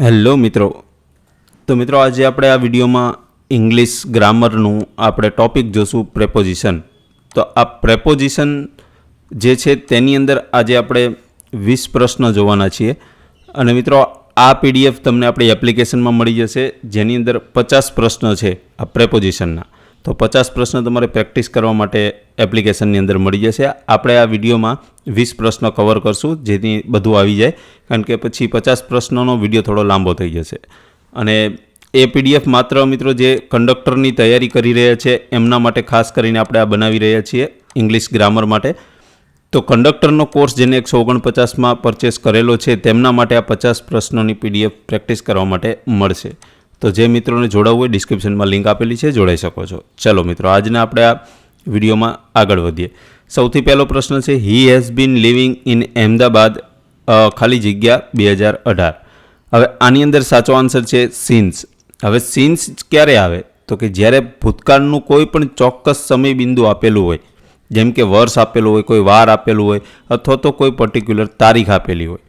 Hello મિત્રો, તો મિત્રો આજે આપણે આ વિડીયોમાં ઇંગ્લિશ ગ્રામરનું આપણે ટોપિક જોશું પ્રેપોઝિશન. તો આ પ્રેપોઝિશન જે છે તેની અંદર આજે આપણે 20 પ્રશ્ન જોવાના છીએ. અને મિત્રો આ પીડીએફ તમને આપણી એપ્લિકેશનમાં મળી જશે, જેની અંદર 50 પ્રશ્ન છે આ પ્રેપોઝિશનના. તો 50 પ્રશ્ન તમારે પ્રેક્ટિસ કરવા માટે એપ્લિકેશનની અંદર મળી જશે. આપણે આ વિડીયોમાં 20 પ્રશ્નો કવર કરશું, જેથી બધું આવી જાય, કારણ કે પછી 50 પ્રશ્નોનો વિડીયો થોડો લાંબો થઈ જશે. અને એ પીડીએફ માત્ર મિત્રો જે કંડક્ટરની તૈયારી કરી રહ્યા છે એમના માટે ખાસ કરીને આપણે આ બનાવી રહ્યા છીએ ઇંગ્લિશ ગ્રામર માટે. તો કંડક્ટરનો કોર્સ જેને 149માં પરચેસ કરેલો છે તેમના માટે આ 50 પ્રશ્નોની પીડીએફ પ્રેક્ટિસ કરવા માટે મળશે. તો જે મિત્રોને જોડાવવું હોય ડિસ્ક્રિપ્શનમાં લિંક આપેલી છે, જોડાઈ શકો છો. ચલો મિત્રો, આજના આપણે આ વિડીયોમાં આગળ વધીએ. સૌથી પહેલો પ્રશ્ન છે, he has been living in Ahmedabad ખાલી જગ્યા 2018. હવે આની અંદર સાચો આન્સર છે સિન્સ. હવે સિન્સ ક્યારે આવે તો કે જ્યારે ભૂતકાળનું કોઈ પણ ચોક્કસ સમય બિંદુ આપેલું હોય, જેમ કે વર્ષ આપેલું હોય, કોઈ વાર આપેલું હોય, અથવા તો કોઈ પર્ટિક્યુલર તારીખ આપેલી હોય,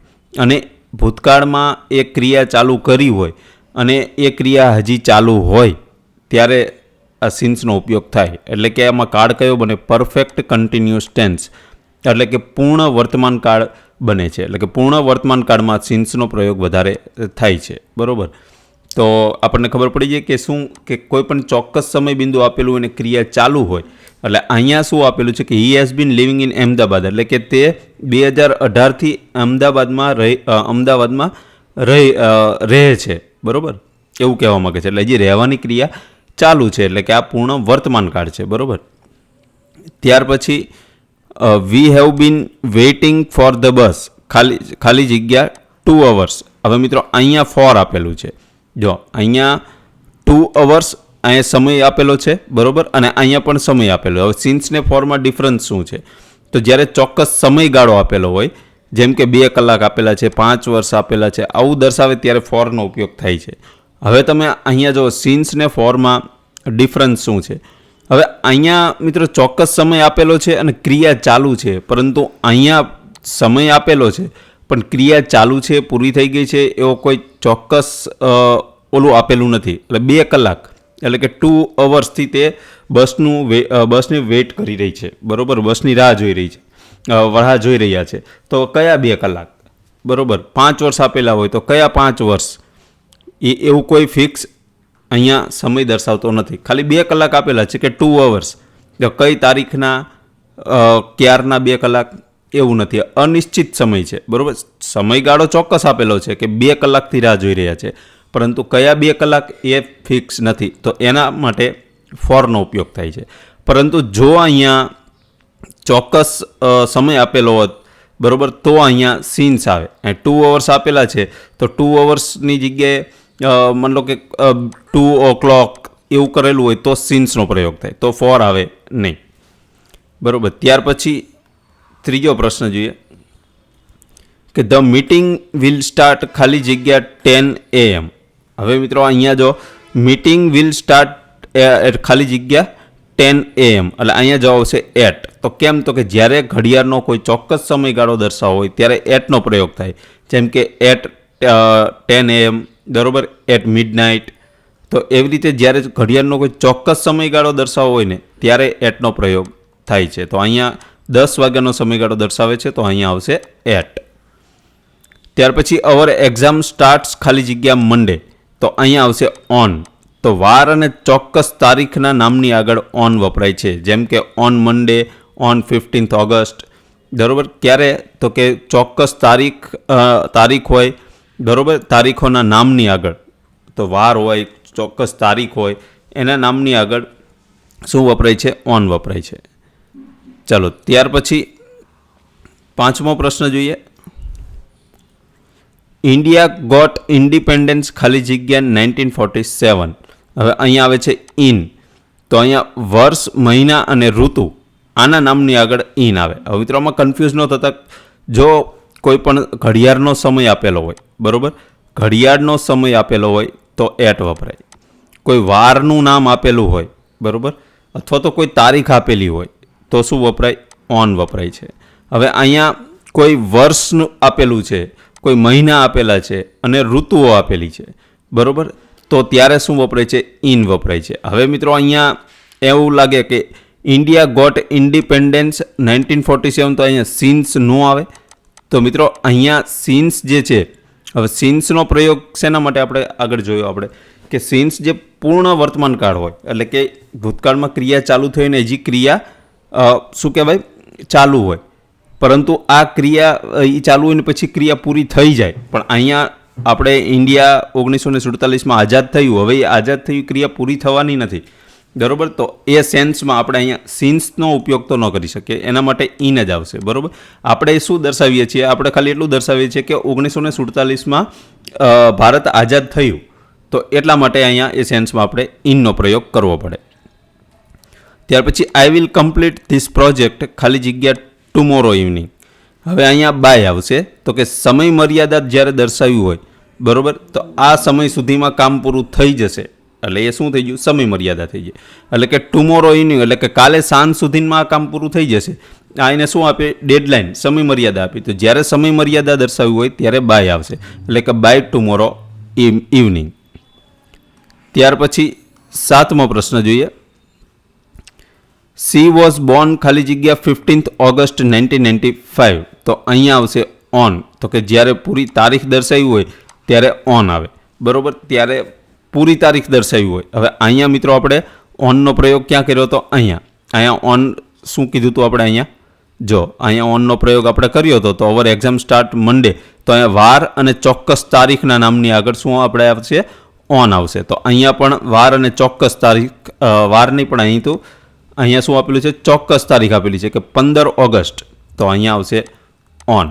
અને ભૂતકાળમાં એ ક્રિયા ચાલુ કરી હોય અને એ ક્રિયા હજી ચાલુ હોય ત્યારે આ સિન્સનો ઉપયોગ થાય. એટલે કે આમાં કાળ કયો બને? પરફેક્ટ કન્ટિન્યુઅસ ટેન્સ, એટલે કે પૂર્ણ વર્તમાન કાળ બને છે. એટલે કે પૂર્ણ વર્તમાન કાળમાં સિન્સનો પ્રયોગ વધારે થાય છે, બરાબર. તો આપણને ખબર પડી જાય કે શું કે કોઈ પણ ચોક્કસ સમય બિંદુ આપેલું હોય અને ક્રિયા ચાલુ હોય. એટલે અહીંયા શું આપેલું છે કે he has been living in Ahmedabad, એટલે કે તે 2018થી અમદાવાદમાં રહે છે, બરાબર, એવું કહેવા માગે છે. એટલે હજી રહેવાની ક્રિયા ચાલુ છે, એટલે કે આ પૂર્ણ વર્તમાન કાળ છે, બરાબર. ત્યાર પછી we have been waiting for the bus ખાલી જગ્યા 2 hours. હવે મિત્રો અહીંયા ફોર આપેલું છે, જો અહીંયા 2 hours અહીંયા સમય આપેલો છે, બરાબર, અને અહીંયા પણ સમય આપેલો. હવે સિન્સને ફોરમાં ડિફરન્સ શું છે? તો જ્યારે ચોક્કસ સમયગાળો આપેલો હોય, જેમ કે 2 કલાક આપેલા છે, 5 વર્ષ આપેલા છે, આવું દર્શાવે ત્યારે ફોરનો ઉપયોગ થાય છે. હવે તમે અહીંયા જો સિન્સને ફોરમાં ડિફરન્સ શું છે? હવે અહીંયા મિત્રો ચોક્કસ સમય આપેલો છે અને ક્રિયા ચાલુ છે, પરંતુ અહીંયા સમય આપેલો છે પણ ક્રિયા ચાલુ છે, પૂરી થઈ ગઈ છે, એવો કોઈ ચોક્કસ ઓલું આપેલું નથી. એટલે 2 કલાક એટલે કે 2 hours તે બસની વેઇટ કરી રહી છે, બરાબર, બસની રાહ જોઈ રહી છે, રાહ જોઈ રહ્યા છે. તો કયા 2 કલાક? બરાબર. 5 વર્ષ આપેલા હોય તો કયા 5 વર્ષ? એવું કોઈ ફિક્સ અહીંયા સમય દર્શાવતો નથી. ખાલી 2 કલાક આપેલા છે કે 2 hours, તો કઈ તારીખના ક્યારના 2 કલાક એવું નથી, અનિશ્ચિત સમય છે, બરાબર. સમયગાળો ચોક્કસ આપેલો છે કે 2 કલાકથી રાહ જોઈ રહ્યા છે, પરંતુ કયા 2 કલાક એ ફિક્સ નથી. તો એના માટે ફોરનો ઉપયોગ થાય છે. પરંતુ જો અહીંયા ચોક્કસ સમય આપેલો હોત, બરાબર, તો અહીંયા સિન્સ આવે. 2 hours આપેલા છે તો 2 hours-ની જગ્યાએ માની લો કે 2 o'clock એવું કરેલું હોય તો સિન્સનો પ્રયોગ થાય, તો ફોર આવે નહીં, બરાબર. ત્યાર પછી ત્રીજો પ્રશ્ન જોઈએ કે ધ મીટિંગ વિલ સ્ટાર્ટ ખાલી જગ્યા 10 AM. હવે મિત્રો અહીંયા જો મીટિંગ વિલ સ્ટાર્ટ ખાલી જગ્યા 10 AM, એટલે અહીંયા જવાબ આવશે એટ. તો કેમ? તો કે જ્યારે ઘડિયાળનો કોઈ ચોક્કસ સમયગાળો દર્શાવવો હોય ત્યારે એટનો પ્રયોગ થાય, જેમ કે એટ 10 AM, બરાબર, એટ મિડનાઇટ. તો એવી રીતે જ્યારે ઘડિયાળનો કોઈ ચોક્કસ સમયગાળો દર્શાવવો હોય ને ત્યારે એટનો પ્રયોગ થાય છે. તો અહીંયા 10 વાગ્યાનો સમયગાળો દર્શાવે છે, તો અહીંયા આવશે એટ. ત્યાર પછી અવર એક્ઝામ સ્ટાર્ટ્સ ખાલી જગ્યા મંડે, તો અહીંયા આવશે ઓન. તો વાર અને ચોક્કસ તારીખના નામની આગળ ઓન વપરાય છે, જેમ કે on Monday, on 15th August, બરાબર. ક્યારે? તો કે ચોક્કસ તારીખ હોય, બરાબર, તારીખોના નામની આગળ. તો વાર હોય, ચોક્કસ તારીખ હોય, એના નામની આગળ શું વપરાય છે? ઓન વપરાય છે. ચાલો, ત્યાર પછી 5મો પ્રશ્ન જોઈએ. ઇન્ડિયા ગોટ ઇન્ડિપેન્ડન્સ ખાલી જગ્યા 1947. હવે અહીંયા આવે છે ઇન. તો અહીંયા વર્ષ, મહિના અને ઋતુ આના નામની આગળ ઇન આવે. હવે મિત્રો આમાં કન્ફ્યુઝ ન થતા, જો કોઈ પણ ઘડિયાળનો સમય આપેલો હોય, બરાબર, ઘડિયાળનો સમય આપેલો હોય તો એટ વપરાય. કોઈ વારનું નામ આપેલું હોય, બરાબર, અથવા તો કોઈ તારીખ આપેલી હોય તો શું વપરાય? ઓન વપરાય છે. હવે અહીંયા કોઈ વર્ષનું આપેલું છે, કોઈ મહિના આપેલા છે અને ઋતુઓ આપેલી છે, બરાબર, તો ત્યારે શું વપરાય છે? ઇન વપરાય છે. હવે મિત્રો અહીંયા એવું લાગે કે ઇન્ડિયા ગોટ ઇન્ડિપેન્ડન્સ 1947, તો અહીંયા સિન્સ નો આવે. તો મિત્રો અહીંયા સિન્સ જે છે, હવે સિન્સનો પ્રયોગ શેના માટે આપણે આગળ જોયો આપણે કે સિન્સ જે પૂર્ણ વર્તમાન કાળ હોય, એટલે કે ભૂતકાળમાં ક્રિયા ચાલુ થઈ ને હજી ક્રિયા શું કહેવાય ચાલુ હોય, પરંતુ આ ક્રિયા એ ચાલુ હોય ને પછી ક્રિયા પૂરી થઈ જાય. પણ અહીંયા આપણે ઇન્ડિયા 1947માં આઝાદ થયું, હવે એ આઝાદ થયું ક્રિયા પૂરી થવાની નથી, બરાબર. તો એ સેન્સમાં આપણે અહીંયા સિન્સનો ઉપયોગ તો ન કરી શકીએ, એના માટે ઇન જ આવશે, બરાબર. આપણે શું દર્શાવીએ છીએ? આપણે ખાલી એટલું દર્શાવીએ છીએ કે 1947માં ભારત આઝાદ થયું, તો એટલા માટે અહીંયા એ સેન્સમાં આપણે ઇનનો પ્રયોગ કરવો પડે. ત્યાર પછી I will complete this project ખાલી જગ્યા ટુમોરો ઇવનિંગ. હવે અહીંયા બાય આવશે, તો કે સમય મર્યાદા જ્યારે દર્શાવ્યું હોય, બરાબર, તો આ સમય સુધીમાં કામ પૂરું થઈ જશે, એટલે એ શું થઈ ગયું? સમય મર્યાદા થઈ જાય. એટલે કે ટુમોરો ઇવનિંગ એટલે કે કાલે સાંજ સુધીમાં આ કામ પૂરું થઈ જશે. આ એને શું આપે? ડેડલાઇન, સમય મર્યાદા આપી. તો જ્યારે સમય મર્યાદા દર્શાવ્યું હોય ત્યારે બાય આવશે, એટલે કે બાય ટુમોરો ઇવનિંગ. ત્યાર પછી 7મો પ્રશ્ન જોઈએ. સી વોઝ બોર્ન ખાલી જગ્યા 15th August 1995. તો અહીંયા આવશે ઓન, તો કે જ્યારે પૂરી તારીખ દર્શાવી હોય ત્યારે ઓન આવે, બરાબર, ત્યારે પૂરી તારીખ દર્શાવી હોય. હવે અહીંયા મિત્રો આપણે ઓનનો પ્રયોગ ક્યાં કર્યો હતો? અહીંયા ઓન શું કીધું હતું આપણે? અહીંયા ઓનનો પ્રયોગ આપણે કર્યો હતો. તો અવર એક્ઝામ સ્ટાર્ટ મંડે, તો અહીંયા વાર અને ચોક્કસ તારીખના નામની આગળ શું આપણે આવશે? ઓન આવશે. તો અહીંયા પણ વાર અને ચોક્કસ તારીખ, વાર નહીં પણ અહીં તો અહીંયા શું આપેલું છે? ચોક્કસ તારીખ આપેલી છે કે 15 ઓગસ્ટ, તો અહીંયા આવશે ઓન.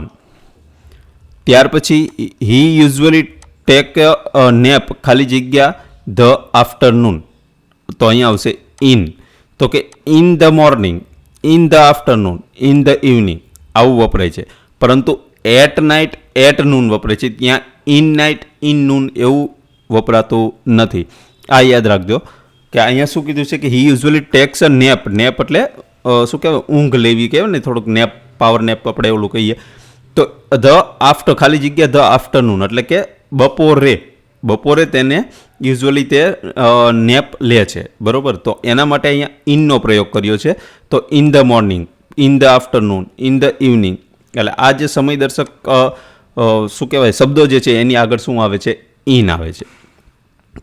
ત્યાર પછી હી યુઝ્યુઅલી ટેક નેપ ખાલી જગ્યા ધ આફ્ટરનૂન, તો અહીંયા આવશે ઇન, તો કે in the morning, in the afternoon, in the evening આવું વપરાય છે. પરંતુ એટ નાઇટ, એટ નૂન વપરાય છે, ત્યાં ઇન નાઇટ, ઇન નૂન એવું વપરાતું નથી. આ યાદ રાખજો કે અહીંયા શું કીધું છે કે he usually takes a nap. Nap એટલે શું કહેવાય? ઊંઘ લેવી કહેવાય ને, થોડુંક નેપ, પાવર નેપ આપણે એવું કહીએ. તો ધ આફ્ટર ખાલી જગ્યા ધ આફ્ટરનૂન એટલે કે બપોરે તેને યુઝ્યુઅલી તે નેપ લે છે, બરાબર. તો એના માટે અહીંયા ઇનનો પ્રયોગ કર્યો છે. તો in the morning, in the afternoon, in the evening, એટલે આ જે સમયદર્શક શું કહેવાય શબ્દો જે છે એની આગળ શું આવે છે? ઇન આવે છે.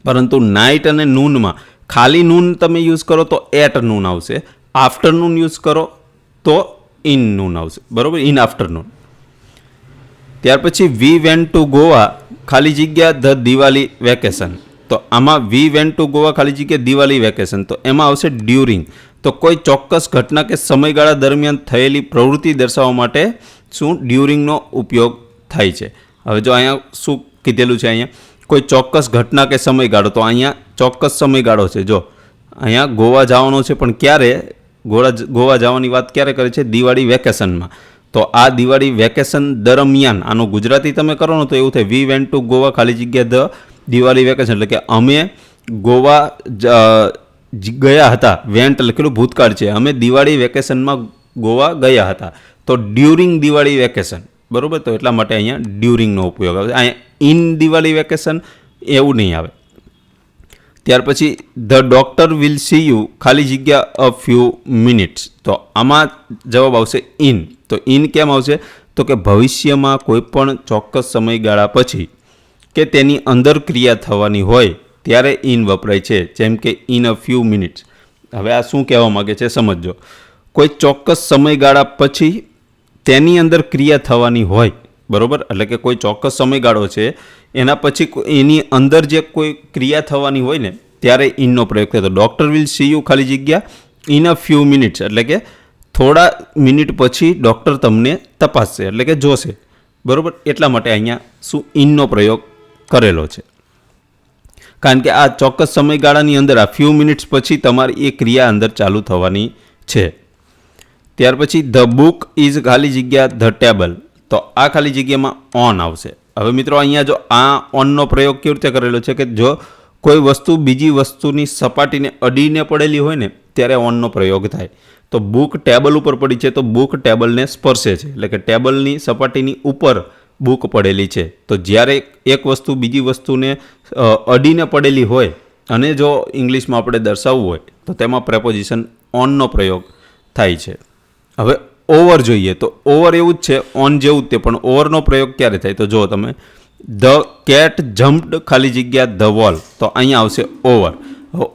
પરંતુ નાઇટ અને નૂનમાં ખાલી નૂન તમે યુઝ કરો તો એટ નૂન આવશે, આફ્ટરનૂન યુઝ કરો તો ઇન નૂન આવશે, બરાબર, ઇન આફ્ટરનૂન. ત્યાર પછી વી વેન્ટ ટુ ગોવા ખાલી જગ્યા ધ દિવાળી વેકેશન. તો આમાં વી વેન્ટ ટુ ગોવા ખાલી જગ્યા દિવાળી વેકેશન, તો એમાં આવશે ડ્યુરિંગ. તો કોઈ ચોક્કસ ઘટના કે સમયગાળા દરમિયાન થયેલી પ્રવૃત્તિ દર્શાવવા માટે શું ડ્યુરિંગનો ઉપયોગ થાય છે. હવે જો અહીંયા શું કીધેલું છે? અહીંયા કોઈ ચોક્કસ ઘટના કે સમયગાળો, તો અહીંયા ચોક્કસ સમયગાળો છે. જો અહીંયા ગોવા જવાનો છે, પણ ક્યારે? ગોવા જવાની વાત ક્યારે કરે છે? દિવાળી વેકેશનમાં. તો આ દિવાળી વેકેશન દરમિયાન, આનું ગુજરાતી તમે કરો ને તો એવું થાય વી વેન્ટ ટુ ગોવા ખાલી જગ્યા ધ દિવાળી વેકેશન, એટલે કે અમે ગોવા ગયા હતા. વેન્ટ લખેલું ભૂતકાળ છે, અમે દિવાળી વેકેશનમાં ગોવા ગયા હતા. તો ડ્યુરિંગ દિવાળી વેકેશન, બરાબર. તો એટલા માટે અહીંયા ડ્યુરિંગનો ઉપયોગ આવે. અહીંયા ઇન દિવાળી વેકેશન એવું નહીં આવે. ત્યાર પછી the doctor will see you ખાલી જગ્યા અ ફ્યુ મિનિટ્સ. તો આમાં જવાબ આવશે ઇન. તો ઇન કેમ આવશે? તો કે ભવિષ્યમાં કોઈ પણ ચોક્કસ સમયગાળા પછી કે તેની અંદર ક્રિયા થવાની હોય ત્યારે ઇન વપરાય છે, જેમ કે ઇન અ ફ્યુ મિનિટ્સ. હવે આ શું કહેવા માગે છે સમજો. કોઈ ચોક્કસ સમયગાળા પછી તેની અંદર ક્રિયા થવાની હોય, બરાબર, એટલે કે કોઈ ચોક્કસ સમયગાળો છે એના પછી એની અંદર જે કોઈ ક્રિયા થવાની હોય ને ત્યારે ઇનનો પ્રયોગ થયો. ડૉક્ટર વિલ સી યુ ખાલી જગ્યા ઇન અ ફ્યુ મિનિટ્સ, એટલે કે થોડા મિનિટ પછી ડૉક્ટર તમને તપાસશે, એટલે કે જોશે, બરાબર. એટલા માટે અહીંયા શું ઇનનો પ્રયોગ કરેલો છે, કારણ કે આ ચોક્કસ સમયગાળાની અંદર આ ફ્યુ મિનિટ્સ પછી તમારી એ ક્રિયા અંદર ચાલુ થવાની છે. ત્યાર પછી ધ બુક ઇઝ ખાલી જગ્યા ધ ટેબલ. તો આ ખાલી જગ્યામાં ઓન આવશે. હવે મિત્રો અહીંયા જો આ ઓનનો પ્રયોગ કેવી રીતે કરેલો છે કે જો કોઈ વસ્તુ બીજી વસ્તુની સપાટીને અડીને પડેલી હોય ને ત્યારે ઓનનો પ્રયોગ થાય. તો બુક ટેબલ ઉપર પડી છે તો બુક ટેબલને સ્પર્શે છે, એટલે કે ટેબલની સપાટીની ઉપર બુક પડેલી છે. તો જ્યારે એક વસ્તુ બીજી વસ્તુને અડીને પડેલી હોય અને જો ઇંગ્લિશમાં આપણે દર્શાવવું હોય તો તેમાં પ્રેપોઝિશન ઓનનો પ્રયોગ થાય છે. હવે ઓવર જોઈએ તો ઓવર એવું જ છે, ઓન જેવું જ તે, પણ ઓવરનો પ્રયોગ ક્યારે થાય તો જો તમે ધ કેટ જમ્પ્ડ ખાલી જગ્યા ધ વોલ, તો અહીંયા આવશે ઓવર.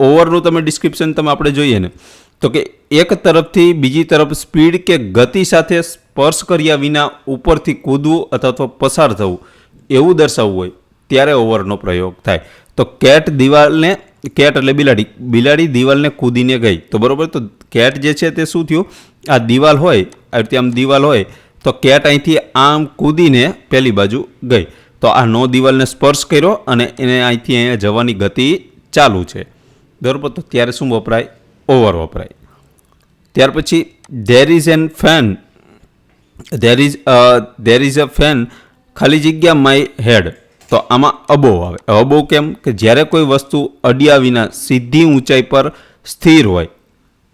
ઓવરનું તમે ડિસ્ક્રિપ્શન તમે આપણે જોઈએ ને તો કે એક તરફથી બીજી તરફ સ્પીડ કે ગતિ સાથે સ્પર્શ કર્યા વિના ઉપરથી કૂદવું અથવા તો પસાર થવું એવું દર્શાવવું હોય ત્યારે ઓવરનો પ્રયોગ થાય. તો કેટ દિવાલને, કેટ એટલે બિલાડી દિવાલને કૂદીને ગઈ, તો બરાબર. તો કેટ જે છે તે શું થયું, આ દિવાલ હોય, આ રીતે આમ દિવાલ હોય તો કેટ અહીંથી આમ કૂદીને પેલી બાજુ ગઈ, તો આ નો દિવાલને સ્પર્શ કર્યો અને એને અહીંથી અહીંયા જવાની ગતિ ચાલુ છે, બરાબર. તો ત્યારે શું વપરાય, ઓવર વપરાય. ત્યાર પછી there is an fan, there is a fan ખાલી જગ્યા માય હેડ, તો આમાં અબોવ આવે. અબોવ કેમ કે જ્યારે કોઈ વસ્તુ અડ્યા વિના સીધી ઊંચાઈ પર સ્થિર હોય.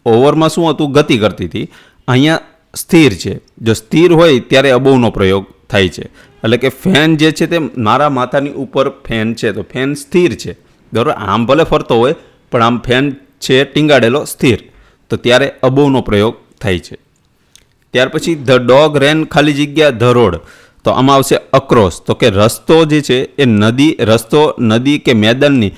ઓવરમાં શું હતું, ગતિ કરતી હતી, અહીંયા સ્થિર છે. જો સ્થિર હોય ત્યારે અબોવનો પ્રયોગ થાય છે. એટલે કે ફેન જે છે તે મારા માથાની ઉપર ફેન છે, તો ફેન સ્થિર છે, બરાબર. આમ ભલે ફરતો હોય પણ આમ ફેન છે ટીંગાડેલો સ્થિર, તો ત્યારે અબોવનો પ્રયોગ થાય છે. ત્યાર પછી ધ ડોગ રેન ખાલી જગ્યા ધ રોડ, તો આમાં આવશે અક્રોસ. તો કે રસ્તો જે છે એ રસ્તો નદી કે મેદાનની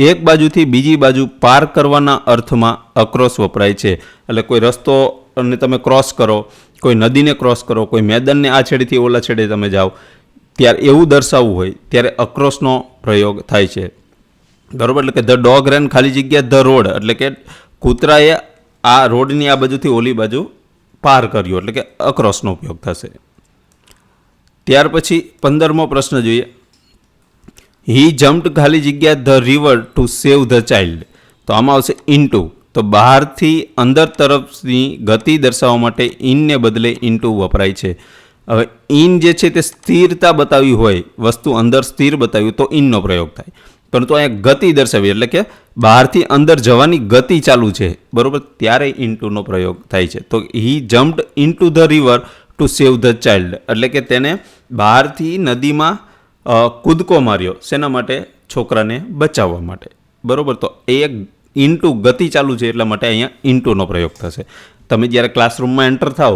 એક બાજુથી બીજી બાજુ પાર કરવાના અર્થમાં અક્રોસ વપરાય છે. એટલે કોઈ રસ્તો અને તમે ક્રોસ કરો, કોઈ નદીને ક્રોસ કરો, કોઈ મેદાનને આ છેડેથી ઓલા છેડે તમે જાઓ, ત્યારે એવું દર્શાવવું હોય ત્યારે અક્રોસનો પ્રયોગ થાય છે, બરાબર. એટલે કે ધ ડોગ રેન ખાલી જગ્યા ધ રોડ, એટલે કે કૂતરાએ આ રોડની આ બાજુથી ઓલી બાજુ પાર કર્યો, એટલે કે અક્રોસનો ઉપયોગ થશે. ત્યાર પછી 15મો પ્રશ્ન જોઈએ. હી જમ્પ્ડ ખાલી જગ્યા the river to save the child, તો આમાં આવશે ઇનટુ. તો બહારથી અંદર તરફની ગતિ દર્શાવવા માટે ઇનને બદલે ઇનટુ વપરાય છે. હવે ઇન જે છે તે સ્થિરતા બતાવી હોય, વસ્તુ અંદર સ્થિર બતાવ્યું તો ઇનનો પ્રયોગ થાય, પરંતુ અહીંયા ગતિ દર્શાવી એટલે કે બહારથી અંદર જવાની ગતિ ચાલુ છે, બરાબર, ત્યારે ઇનટુનો પ્રયોગ થાય છે. તો he jumped into the river to save the child, એટલે કે તેને બહારથી નદીમાં કૂદકો માર્યો, શેના માટે, છોકરાને બચાવવા માટે, બરાબર. તો એ ઇનટુ ગતિ ચાલુ છે એટલા માટે અહીંયા ઇનટુનો પ્રયોગ થશે. તમે જ્યારે ક્લાસરૂમમાં એન્ટર થાવ,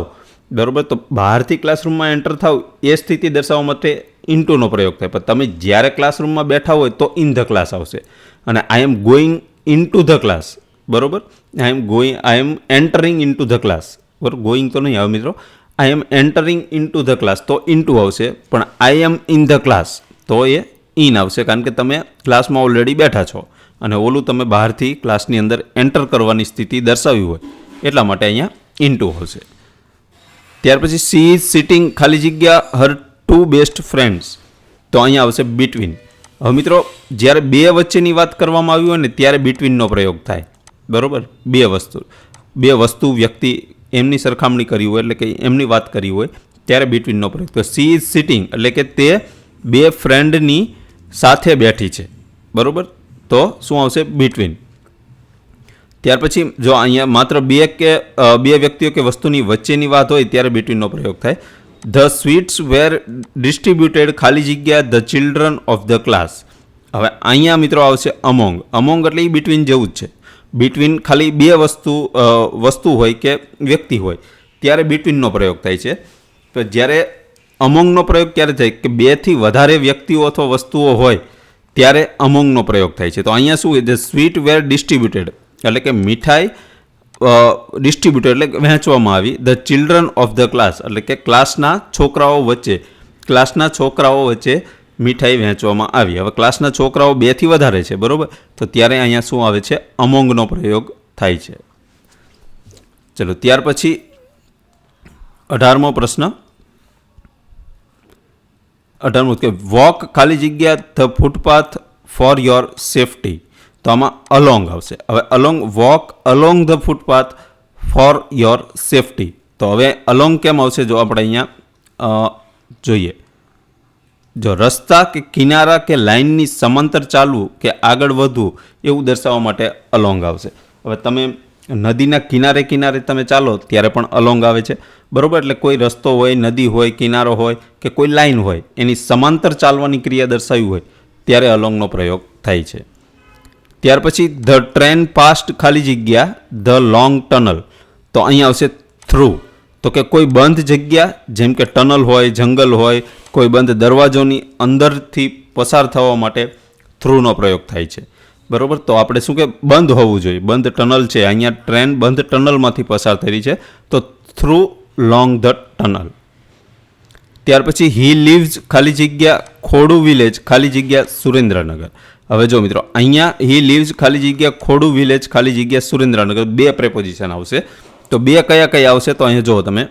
બરાબર, તો બહારથી ક્લાસરૂમમાં એન્ટર થાવ એ સ્થિતિ દર્શાવવા માટે ઇનટુનો પ્રયોગ થાય, પણ તમે જ્યારે ક્લાસરૂમમાં બેઠા હોય તો ઇન ધ ક્લાસ આવશે. અને I am going into the class, બરાબર, I am entering into the class, બરાબર. ગોઈંગ તો નહીં આવે મિત્રો, I am entering into the class તો ઇનટુ આવશે, પણ I am in the class તો એ ઇન આવશે, કારણ કે તમે ક્લાસમાં ઓલરેડી બેઠા છો અને ઓલું તમે બહારથી ક્લાસની અંદર એન્ટર કરવાની સ્થિતિ દર્શાવી હોય એટલા માટે અહીંયા ઇનટુ આવશે. ત્યાર પછી સી ઇઝ સિટિંગ ખાલી જગ્યા હર ટુ બેસ્ટ ફ્રેન્ડ્સ, તો અહીંયા આવશે બિટવીન. હવે મિત્રો જ્યારે બે વચ્ચેની વાત કરવામાં આવી હોય ને ત્યારે બિટવીનનો પ્રયોગ થાય, બરાબર. બે વસ્તુ વ્યક્તિ એમની સરખામણી કરી હોય એટલે કે એમની વાત કરી હોય ત્યારે બિટવીનનો પ્રયોગ. તો સી ઇઝ સિટિંગ એટલે કે તે બે ફ્રેન્ડની સાથે બેઠી છે, બરાબર, તો શું આવશે, બિટવીન. ત્યાર પછી જો અહીંયા માત્ર બે વ્યક્તિઓ કે વસ્તુની વચ્ચેની વાત હોય ત્યારે બિટવીનનો પ્રયોગ થાય. ધ સ્વીટ્સ વેર ડિસ્ટ્રીબ્યુટેડ ખાલી જગ્યા the children of the class. હવે અહીંયા મિત્રો આવશે અમોંગ. અમોંગ એટલે એ બિટવીન જેવું જ છે. બિટવીન ખાલી બે વસ્તુ હોય કે વ્યક્તિ હોય ત્યારે બિટવીનનો પ્રયોગ થાય છે. તો જ્યારે અમોંગનો પ્રયોગ ક્યારે થાય કે બેથી વધારે વ્યક્તિઓ અથવા વસ્તુઓ હોય ત્યારે અમોંગનો પ્રયોગ થાય છે. તો અહીંયા શું ધ સ્વીટ વેર ડિસ્ટ્રીબ્યુટેડ એટલે કે મીઠાઈ ડિસ્ટ્રીબ્યુટેડ એટલે વહેંચવામાં આવી. The children of the class એટલે કે ક્લાસના છોકરાઓ વચ્ચે મીઠાઈ વહેંચવામાં આવી. હવે ક્લાસના છોકરાઓ બેથી વધારે છે, બરાબર, તો ત્યારે અહીંયા શું આવે છે, અમોંગનો પ્રયોગ થાય છે. ચલો ત્યાર પછી 18મો પ્રશ્ન. 18મો કે વોક ખાલી જગ્યા the footpath for your safety, તો આમાં અલોંગ આવશે. હવે walk along the footpath for your safety, તો હવે અલોંગ કેમ આવશે જો આપણે અહીંયા જોઈએ. જો રસ્તા કે કિનારા કે લાઇનની સમાંતર ચાલવું કે આગળ વધવું એવું દર્શાવવા માટે અલોંગ આવશે. હવે તમે નદીના કિનારે તમે ચાલો ત્યારે પણ અલોંગ આવે છે, બરાબર. એટલે કોઈ રસ્તો હોય, નદી હોય, કિનારો હોય કે કોઈ લાઈન હોય, એની સમાંતર ચાલવાની ક્રિયા દર્શાવી હોય ત્યારે અલોંગનો પ્રયોગ થાય છે. ત્યાર પછી ધ ટ્રેન પાસ્ટ ખાલી જગ્યા ધ લોંગ ટનલ. તો અહીંયા આવશે થ્રુ. તો કે કોઈ બંધ જગ્યા, જેમ કે ટનલ હોય, જંગલ હોય, કોઈ બંધ દરવાજોની અંદરથી પસાર થવા માટે થ્રુનો પ્રયોગ થાય છે. બરાબર. તો આપણે શું કે બંધ હોવું જોઈએ, બંધ ટનલ છે, અહીંયા ટ્રેન બંધ ટનલમાંથી પસાર થઈ રહી છે, તો થ્રુ લોંગ ધ ટનલ. ત્યાર પછી હી લીવ્સ ખાલી જગ્યા ખોડુ વિલેજ ખાલી જગ્યા સુરેન્દ્રનગર. હવે જો મિત્રો, અહીંયા હી લીવ્સ ખાલી જગ્યા ખોડુ વિલેજ ખાલી જગ્યા સુરેન્દ્રનગર 2 પ્રેપોઝિશન આવશે. તો 2 કયા કયા આવશે? તો અહીંયા જુઓ તમે,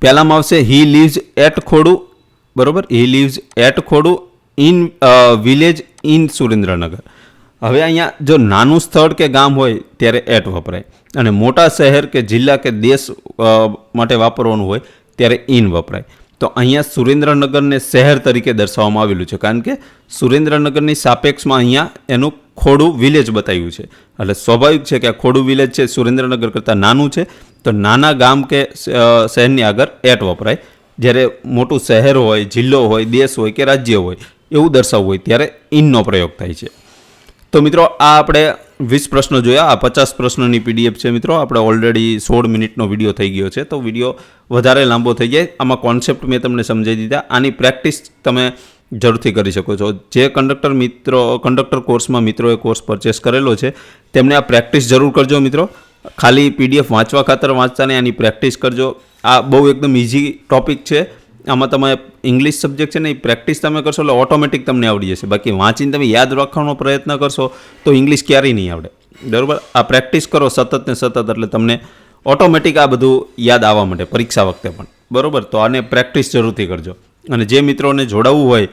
પહેલામાં આવશે હી લીવ્સ એટ ખોડુ. બરોબર. He lives at Khodu in village in Surendranagar. હવે અહીંયા જો નાનું સ્થળ કે ગામ હોય ત્યારે એટ વપરાય, અને મોટા શહેર કે જિલ્લા કે દેશ માટે વાપરવાનું હોય ત્યારે ઇન વપરાય. તો અહીંયા સુરેન્દ્રનગરને શહેર તરીકે દર્શાવવામાં આવેલું છે, કારણ કે સુરેન્દ્રનગરની સાપેક્ષમાં અહીંયા એનું ખોડુ વિલેજ બતાવ્યું છે. એટલે સ્વાભાવિક છે કે આ ખોડુ વિલેજ છે સુરેન્દ્રનગર કરતાં નાનું છે, તો નાના ગામ કે શહેરની આગળ એટ વપરાય. જ્યારે મોટું શહેર હોય, જિલ્લો હોય, દેશ હોય કે રાજ્ય હોય એવું દર્શાવવું હોય ત્યારે ઇનનો પ્રયોગ થાય છે. તો મિત્રો, આ આપણે 20 પ્રશ્નો જોયા. આ 50 પ્રશ્નોની PDF છે મિત્રો. આપણે ઓલરેડી 16 મિનિટનો વિડીયો થઈ ગયો છે, તો વિડીયો વધારે લાંબો થઈ જાય. આમાં કોન્સેપ્ટ મેં તમને સમજાવી દીધા. આની પ્રેક્ટિસ તમે જરૂરથી કરી શકો છો. જે કંડક્ટર કોર્સમાં મિત્રોએ કોર્સ પરચેસ કરેલો છે તેમને આ પ્રેક્ટિસ જરૂર કરજો મિત્રો. ખાલી PDF વાંચવા ખાતર વાંચતા નહીં, આની પ્રેક્ટિસ કરજો. આ બહુ એકદમ ઇઝી ટોપિક છે. આમાં તમે ઇંગ્લિશ સબ્જેક્ટ છે ને, એ પ્રેક્ટિસ તમે કરશો એટલે ઓટોમેટિક તમને આવડી જશે. બાકી વાંચીને તમે યાદ રાખવાનો પ્રયત્ન કરશો તો ઇંગ્લિશ ક્યારેય નહીં આવડે. બરાબર. આ પ્રેક્ટિસ કરો સતત ને સતત, એટલે તમને ઓટોમેટિક આ બધું યાદ આવવા માટે પરીક્ષા વખતે પણ. બરાબર. તો આને પ્રેક્ટિસ જરૂરથી કરજો. અને જે મિત્રોને જોડાવવું હોય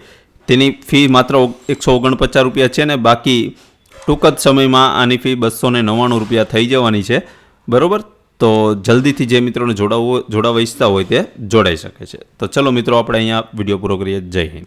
તેની ફી માત્ર 149 રૂપિયા છે, ને બાકી ટૂંક જ સમયમાં આની ફી 299 રૂપિયા થઈ જવાની છે. બરાબર. તો જલ્દીથી જે મિત્રોને જોડાવવા ઈચ્છતા હોય તે જોડાઈ શકે છે. તો ચલો મિત્રો, આપણે અહીંયા વિડીયો પૂરો કરીએ. જય હિન્દ.